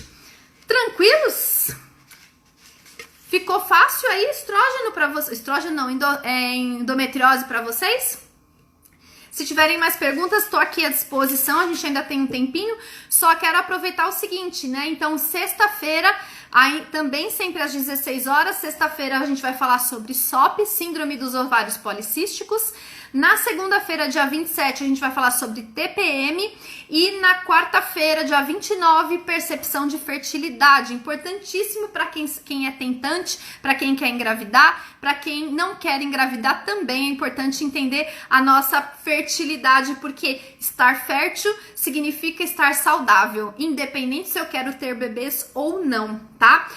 Tranquilos? Ficou fácil aí estrógeno para vocês? Estrógeno não, endometriose para vocês? Se tiverem mais perguntas, estou aqui à disposição, a gente ainda tem um tempinho, só quero aproveitar o seguinte, né? Então, sexta-feira, também sempre às 16 horas, sexta-feira a gente vai falar sobre SOP, Síndrome dos Ovários Policísticos. Na segunda-feira, dia 27, a gente vai falar sobre TPM. E na quarta-feira, dia 29, percepção de fertilidade. Importantíssimo para quem é tentante, para quem quer engravidar, para quem não quer engravidar também é importante entender a nossa fertilidade, porque estar fértil significa estar saudável, independente se eu quero ter bebês ou não, tá?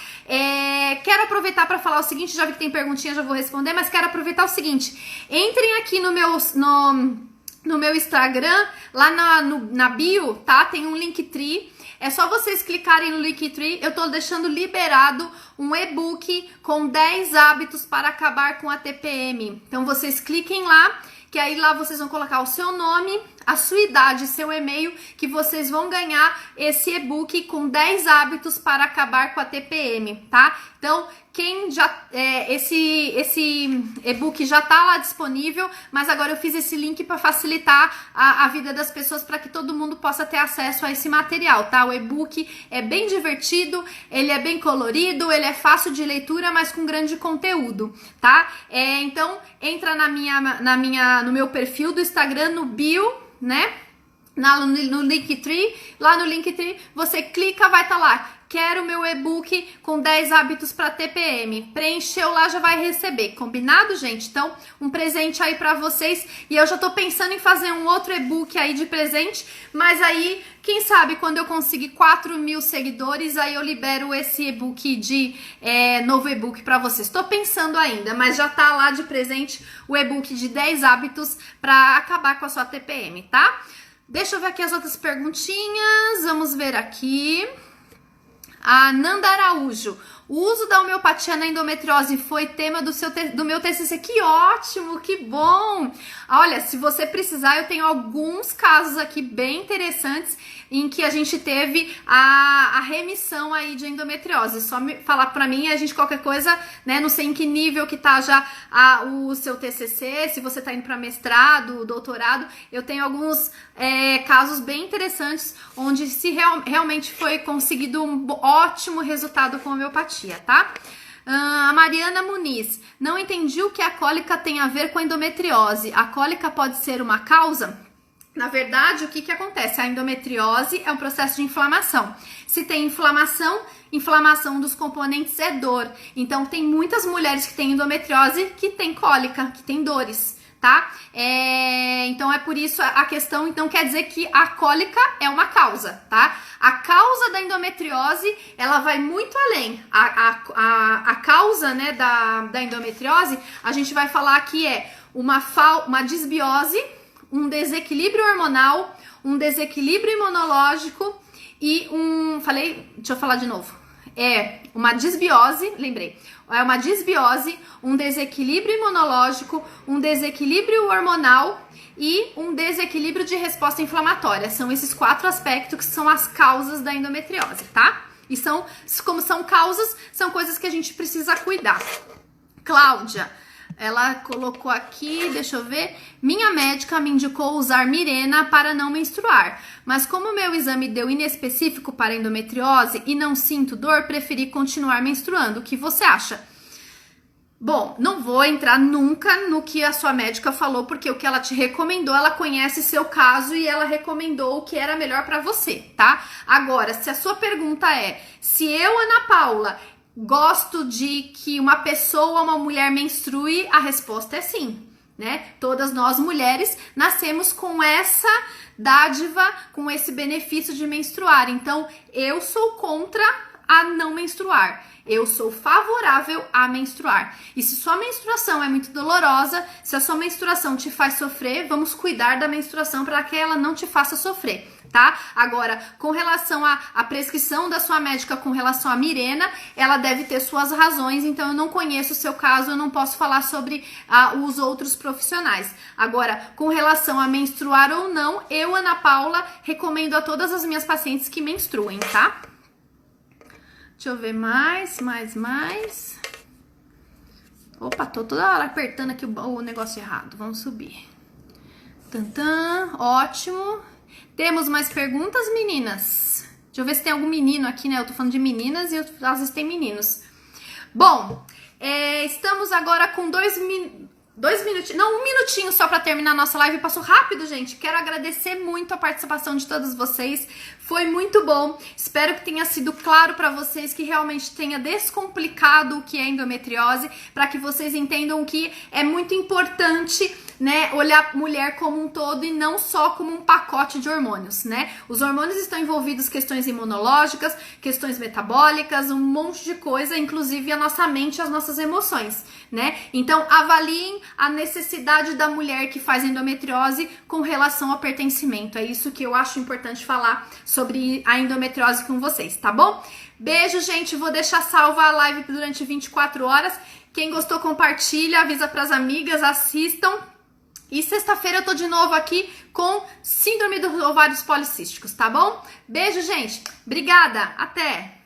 Quero aproveitar para falar o seguinte, já vi que tem perguntinha, já vou responder, mas quero aproveitar o seguinte, entrem aqui no meu Instagram, lá na bio, tá? Tem um Linktree. É só vocês clicarem no Linktree. Eu tô deixando liberado um e-book com 10 hábitos para acabar com a TPM. Então vocês cliquem lá, que aí lá vocês vão colocar o seu nome, a sua idade, seu e-mail, que vocês vão ganhar esse e-book com 10 hábitos para acabar com a TPM, tá? Então, quem já esse e-book já tá lá disponível, mas agora eu fiz esse link para facilitar a vida das pessoas, para que todo mundo possa ter acesso a esse material, tá? O e-book é bem divertido, ele é bem colorido, ele é fácil de leitura, mas com grande conteúdo, tá? Então entra no meu perfil do Instagram, no bio, né? No Linktree, lá no Linktree, você clica, vai estar lá. Quero meu e-book com 10 hábitos para TPM. Preencheu lá, já vai receber. Combinado, gente? Então, um presente aí para vocês. E eu já tô pensando em fazer um outro e-book aí de presente. Mas aí, quem sabe, quando eu conseguir 4.000 seguidores, aí eu libero esse e-book novo e-book para vocês. Tô pensando ainda, mas já tá lá de presente o e-book de 10 hábitos para acabar com a sua TPM, tá? Deixa eu ver aqui as outras perguntinhas. Vamos ver aqui. A Nanda Araújo, o uso da homeopatia na endometriose foi tema do meu TCC. Que ótimo, que bom! Olha, se você precisar, eu tenho alguns casos aqui bem interessantes em que a gente teve a remissão aí de endometriose. Só falar pra mim, a gente qualquer coisa, né, não sei em que nível que tá já o seu TCC, se você tá indo pra mestrado, doutorado, eu tenho alguns casos bem interessantes onde realmente foi conseguido um ótimo resultado com a homeopatia, tá? A Mariana Muniz, não entendi o que a cólica tem a ver com a endometriose. A cólica pode ser uma causa? Na verdade, o que acontece? A endometriose é um processo de inflamação. Se tem inflamação dos componentes é dor. Então, tem muitas mulheres que têm endometriose que têm cólica, que têm dores, tá? Então, é por isso a questão, então, quer dizer que a cólica é uma causa, tá? A causa da endometriose, ela vai muito além. A causa, né, da endometriose, a gente vai falar que é uma disbiose, um desequilíbrio hormonal, um desequilíbrio imunológico e deixa eu falar de novo. Uma disbiose, lembrei. É uma disbiose, um desequilíbrio imunológico, um desequilíbrio hormonal e um desequilíbrio de resposta inflamatória. São esses 4 aspectos que são as causas da endometriose, tá? E como são causas, são coisas que a gente precisa cuidar. Cláudia, ela colocou aqui, deixa eu ver, minha médica me indicou usar Mirena para não menstruar, mas como meu exame deu inespecífico para endometriose e não sinto dor, preferi continuar menstruando. O que você acha? Bom, não vou entrar nunca no que a sua médica falou, porque o que ela te recomendou, ela conhece seu caso e ela recomendou o que era melhor para você, tá? Agora, se a sua pergunta é, se eu, Ana Paula, gosto de que uma mulher menstrue, a resposta é sim, né? Todas nós mulheres nascemos com essa dádiva, com esse benefício de menstruar. Então, eu sou contra a não menstruar. Eu sou favorável a menstruar. E se sua menstruação é muito dolorosa, se a sua menstruação te faz sofrer, vamos cuidar da menstruação para que ela não te faça sofrer, tá? Agora, com relação à prescrição da sua médica com relação à Mirena, ela deve ter suas razões, então eu não conheço o seu caso, eu não posso falar sobre os outros profissionais. Agora, com relação a menstruar ou não, eu, Ana Paula, recomendo a todas as minhas pacientes que menstruem, tá? Deixa eu ver mais. Opa, tô toda hora apertando aqui o negócio errado. Vamos subir. Tantã, ótimo. Temos mais perguntas, meninas? Deixa eu ver se tem algum menino aqui, né? Eu tô falando de meninas e às vezes tem meninos. Bom, estamos agora com 2 minutinhos, não, 1 minutinho só pra terminar a nossa live. Passou rápido, gente. Quero agradecer muito a participação de todos vocês. Foi muito bom. Espero que tenha sido claro pra vocês, que realmente tenha descomplicado o que é endometriose, pra que vocês entendam que é muito importante, né, olhar a mulher como um todo e não só como um pacote de hormônios, né? Os hormônios estão envolvidos questões imunológicas, questões metabólicas, um monte de coisa, inclusive a nossa mente e as nossas emoções, né? Então, avaliem a necessidade da mulher que faz endometriose com relação ao pertencimento. É isso que eu acho importante falar sobre a endometriose com vocês, tá bom? Beijo, gente. Vou deixar salva a live durante 24 horas. Quem gostou, compartilha, avisa pras amigas, assistam. E sexta-feira eu tô de novo aqui com síndrome dos ovários policísticos, tá bom? Beijo, gente. Obrigada. Até!